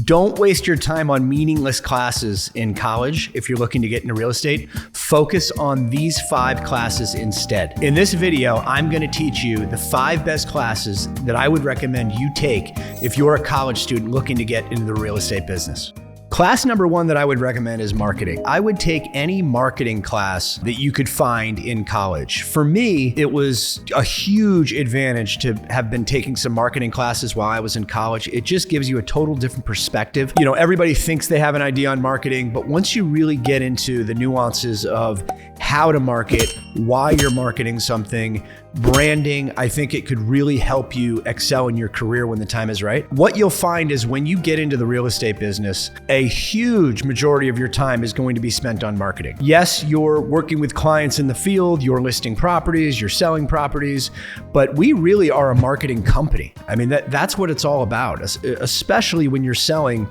Don't waste your time on meaningless classes in college if you're looking to get into real estate. Focus on these 5 classes instead. In this video, I'm going to teach you the 5 best classes that I would recommend you take if you're a college student looking to get into the real estate business. Class number 1 that I would recommend is marketing. I would take any marketing class that you could find in college. For me, it was a huge advantage to have been taking some marketing classes while I was in college. It just gives you a total different perspective. You know, everybody thinks they have an idea on marketing, but once you really get into the nuances of how to market, why you're marketing something, branding, I think it could really help you excel in your career when the time is right. What you'll find is when you get into the real estate business, a huge majority of your time is going to be spent on marketing. Yes, you're working with clients in the field, you're listing properties, you're selling properties, but we really are a marketing company. I mean, that's what it's all about, especially when you're selling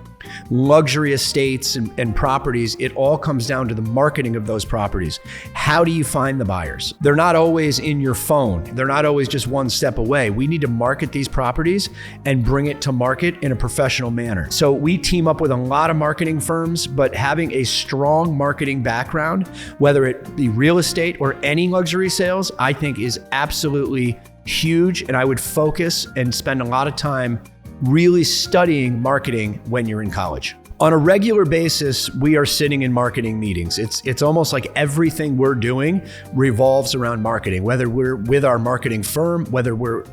luxury estates and properties. It all comes down to the marketing of those properties. How do you find the buyers? They're not always in your phone. They're not always just one step away. We need to market these properties and bring it to market in a professional manner. So we team up with a lot of marketing firms, but having a strong marketing background, whether it be real estate or any luxury sales, I think is absolutely huge. And I would focus and spend a lot of time really studying marketing when you're in college. On a regular basis, we are sitting in marketing meetings. It's almost like everything we're doing revolves around marketing, whether we're with our marketing firm, whether we're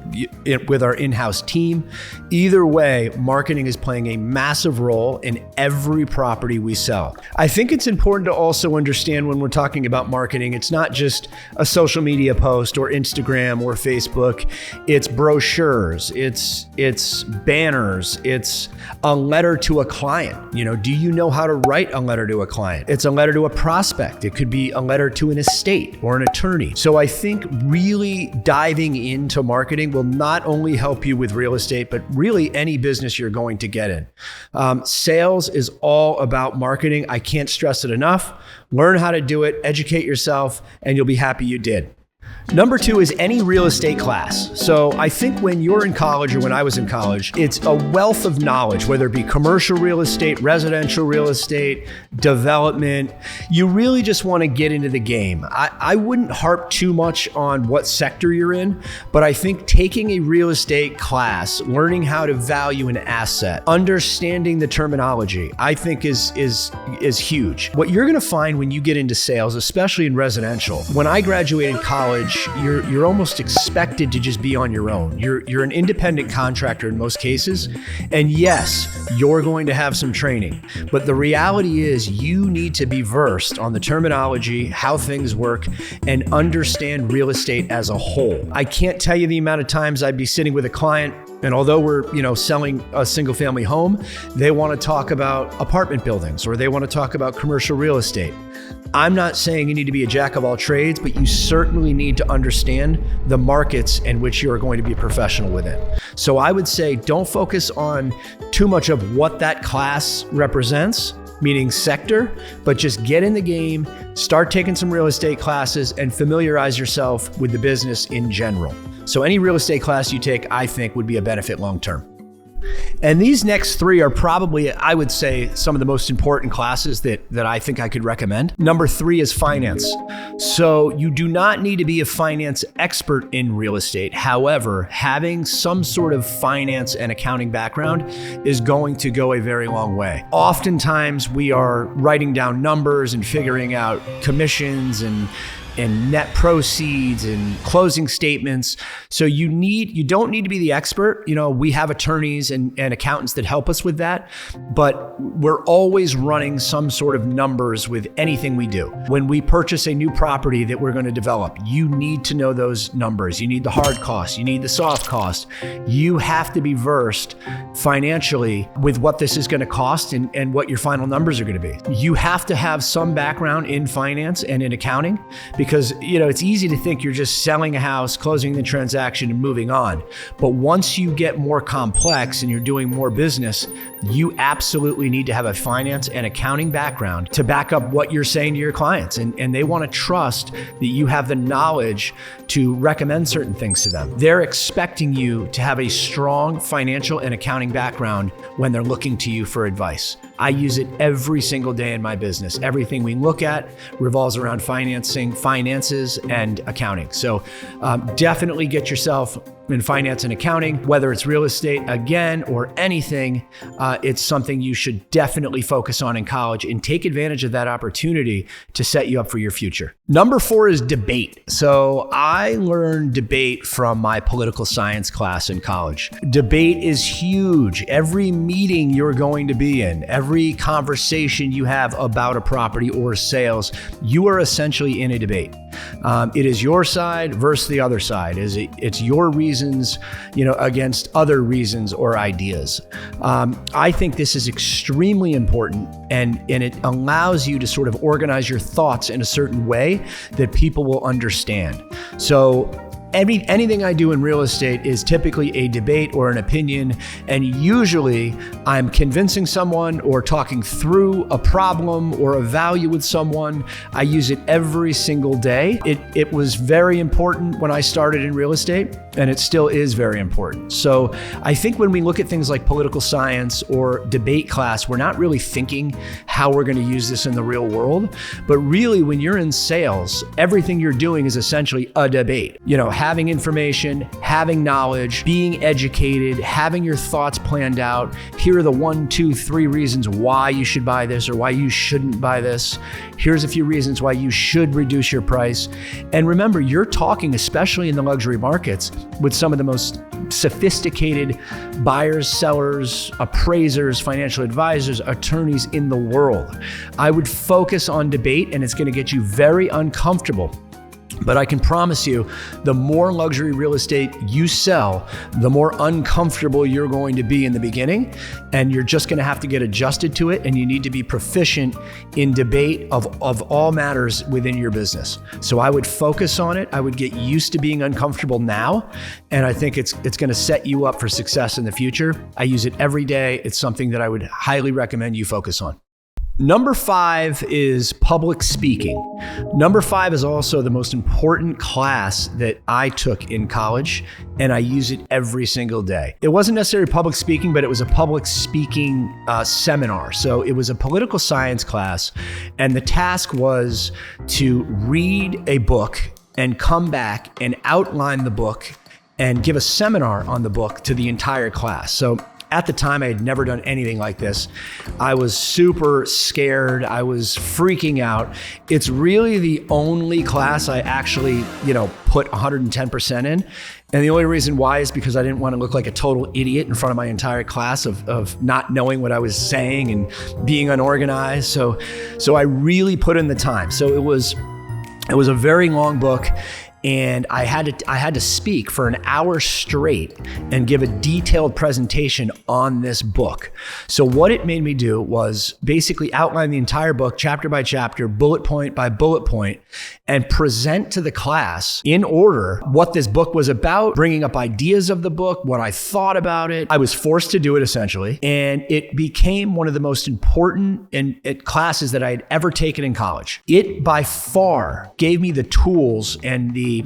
with our in-house team. Either way, marketing is playing a massive role in every property we sell. I think it's important to also understand when we're talking about marketing, it's not just a social media post or Instagram or Facebook. It's brochures, it's banners, it's a letter to a client. You know, do you know how to write a letter to a client? It's a letter to a prospect. It could be a letter to an estate or an attorney. So I think really diving into marketing will not only help you with real estate, but really any business you're going to get in. Sales is all about marketing. I can't stress it enough. Learn how to do it, educate yourself, and you'll be happy you did. Number 2 is any real estate class. So I think when you're in college or when I was in college, it's a wealth of knowledge, whether it be commercial real estate, residential real estate, development. You really just want to get into the game. I wouldn't harp too much on what sector you're in, but I think taking a real estate class, learning how to value an asset, understanding the terminology, I think is huge. What you're going to find when you get into sales, especially in residential, when I graduated college, you're almost expected to just be on your own. You're an independent contractor in most cases. And yes, you're going to have some training, but the reality is you need to be versed on the terminology, how things work, and understand real estate as a whole. I can't tell you the amount of times I'd be sitting with a client, and although we're, selling a single family home, they want to talk about apartment buildings or they want to talk about commercial real estate. I'm not saying you need to be a jack of all trades, but you certainly need to understand the markets in which you are going to be a professional within. So I would say don't focus on too much of what that class represents, meaning sector, but just get in the game, start taking some real estate classes, and familiarize yourself with the business in general. So any real estate class you take, I think, would be a benefit long-term. And these next 3 are probably, I would say, some of the most important classes that I think I could recommend. Number 3 is finance. So you do not need to be a finance expert in real estate. However, having some sort of finance and accounting background is going to go a very long way. Oftentimes we are writing down numbers and figuring out commissions and net proceeds and closing statements. So you don't need to be the expert. We have attorneys and accountants that help us with that, but we're always running some sort of numbers with anything we do. When we purchase a new property that we're going to develop, you need to know those numbers. You need the hard costs. You need the soft costs. You have to be versed financially with what this is going to cost and what your final numbers are going to be. You have to have some background in finance and in accounting, because it's easy to think you're just selling a house, closing the transaction, and moving on. But once you get more complex and you're doing more business, you absolutely need to have a finance and accounting background to back up what you're saying to your clients. And they want to trust that you have the knowledge to recommend certain things to them. They're expecting you to have a strong financial and accounting background when they're looking to you for advice. I use it every single day in my business. Everything we look at revolves around financing, finances, and accounting. So definitely get yourself in finance and accounting, whether it's real estate again or anything. It's something you should definitely focus on in college and take advantage of that opportunity to set you up for your future. Number 4 is debate. So I learned debate from my political science class in college. Debate is huge. Every meeting you're going to be in, every conversation you have about a property or sales, you are essentially in a debate. It is your side versus the other side. It's your reasons, against other reasons or ideas. I think this is extremely important, and it allows you to sort of organize your thoughts in a certain way that people will understand. So anything I do in real estate is typically a debate or an opinion, and usually I'm convincing someone or talking through a problem or a value with someone. I use it every single day. It was very important when I started in real estate, and it still is very important. So I think when we look at things like political science or debate class, we're not really thinking how we're going to use this in the real world. But really, when you're in sales, everything you're doing is essentially a debate. Having information, having knowledge, being educated, having your thoughts planned out. Here are the 1, 2, 3 reasons why you should buy this or why you shouldn't buy this. Here's a few reasons why you should reduce your price. And remember, you're talking, especially in the luxury markets, with some of the most sophisticated buyers, sellers, appraisers, financial advisors, attorneys in the world. I would focus on debate, and it's going to get you very uncomfortable. But I can promise you, the more luxury real estate you sell, the more uncomfortable you're going to be in the beginning, and you're just going to have to get adjusted to it, and you need to be proficient in debate of all matters within your business. So I would focus on it. I would get used to being uncomfortable now, and I think it's going to set you up for success in the future. I use it every day. It's something that I would highly recommend you focus on. Number 5 is public speaking. Number 5 is also the most important class that I took in college, and I use it every single day. It wasn't necessarily public speaking, but it was a public speaking seminar. So it was a political science class, and the task was to read a book and come back and outline the book and give a seminar on the book to the entire class. So at the time, I had never done anything like this. I was super scared. I was freaking out. It's really the only class I actually, put 110% in. And the only reason why is because I didn't want to look like a total idiot in front of my entire class of not knowing what I was saying and being unorganized. So I really put in the time. So it was a very long book. And I had to speak for an hour straight and give a detailed presentation on this book. So what it made me do was basically outline the entire book, chapter by chapter, bullet point by bullet point, and present to the class in order what this book was about, bringing up ideas of the book, what I thought about it. I was forced to do it essentially, and it became one of the most important classes that I had ever taken in college. It by far gave me the tools and the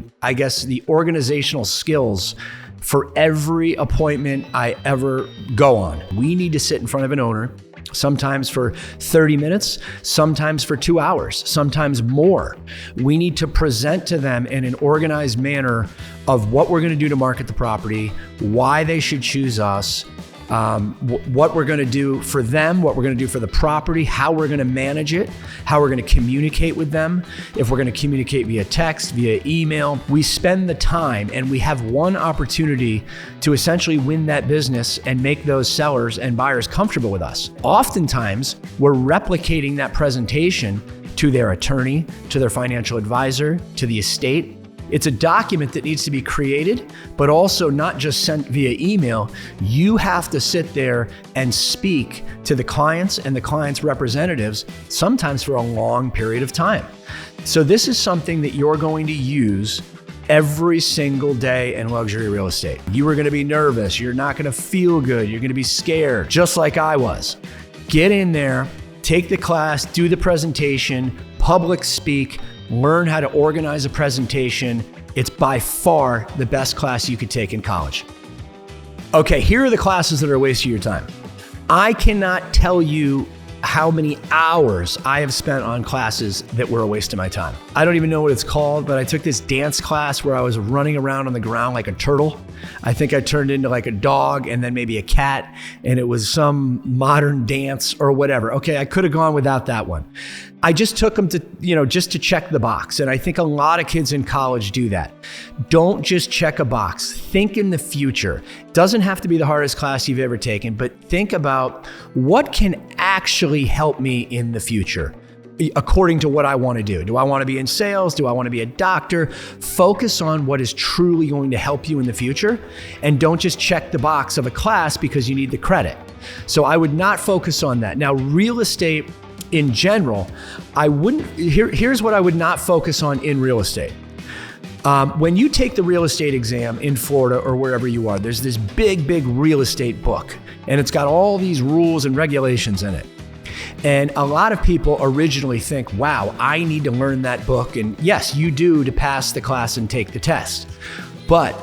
organizational skills for every appointment I ever go on. We need to sit in front of an owner, sometimes for 30 minutes, sometimes for 2 hours, sometimes more. We need to present to them in an organized manner of what we're going to do to market the property, why they should choose us, what we're going to do for them, what we're going to do for the property, how we're going to manage it, how we're going to communicate with them, if we're going to communicate via text, via email. We spend the time, and we have one opportunity to essentially win that business and make those sellers and buyers comfortable with us. Oftentimes, we're replicating that presentation to their attorney, to their financial advisor, to the estate. It's a document that needs to be created, but also not just sent via email. You have to sit there and speak to the clients and the clients' representatives, sometimes for a long period of time. So this is something that you're going to use every single day in luxury real estate. You are gonna be nervous. You're not gonna feel good. You're gonna be scared, just like I was. Get in there, take the class, do the presentation, public speak, learn how to organize a presentation. It's by far the best class you could take in college. Okay, here are the classes that are a waste of your time. I cannot tell you how many hours I have spent on classes that were a waste of my time. I don't even know what it's called, but I took this dance class where I was running around on the ground like a turtle. I think I turned into like a dog and then maybe a cat, and it was some modern dance or whatever. Okay, I could have gone without that one. I just took them to, just to check the box. And I think a lot of kids in college do that. Don't just check a box. Think in the future. It doesn't have to be the hardest class you've ever taken, but think about what can actually help me in the future according to what I want to do. Do I want to be in sales? Do I want to be a doctor? Focus on what is truly going to help you in the future, and don't just check the box of a class because you need the credit. So I would not focus on that. Now, real estate in general, here's what I would not focus on in real estate. When you take the real estate exam in Florida or wherever you are, there's this big real estate book, and it's got all these rules and regulations in it. And a lot of people originally think, wow, I need to learn that book. And yes, you do to pass the class and take the test. But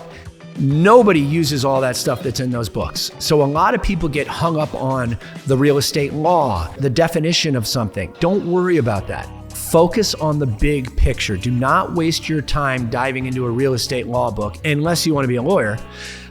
nobody uses all that stuff that's in those books. So a lot of people get hung up on the real estate law, the definition of something. Don't worry about that. Focus on the big picture. Do not waste your time diving into a real estate law book unless you want to be a lawyer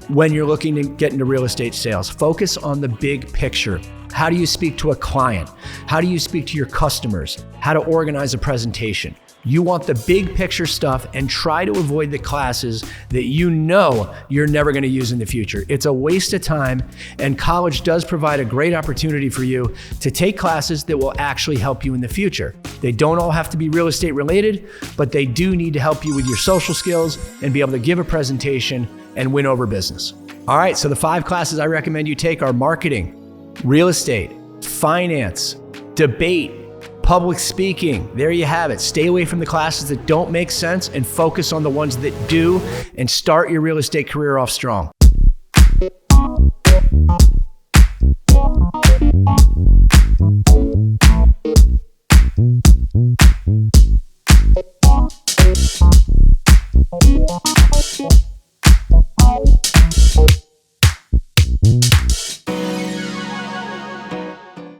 when you're looking to get into real estate sales. Focus on the big picture. How do you speak to a client? How do you speak to your customers? How to organize a presentation? You want the big picture stuff, and try to avoid the classes that you're never going to use in the future. It's a waste of time, and college does provide a great opportunity for you to take classes that will actually help you in the future. They don't all have to be real estate related, but they do need to help you with your social skills and be able to give a presentation and win over business. All right, so the 5 classes I recommend you take are marketing, real estate, finance, debate, public speaking. There you have it. Stay away from the classes that don't make sense and focus on the ones that do, and start your real estate career off strong.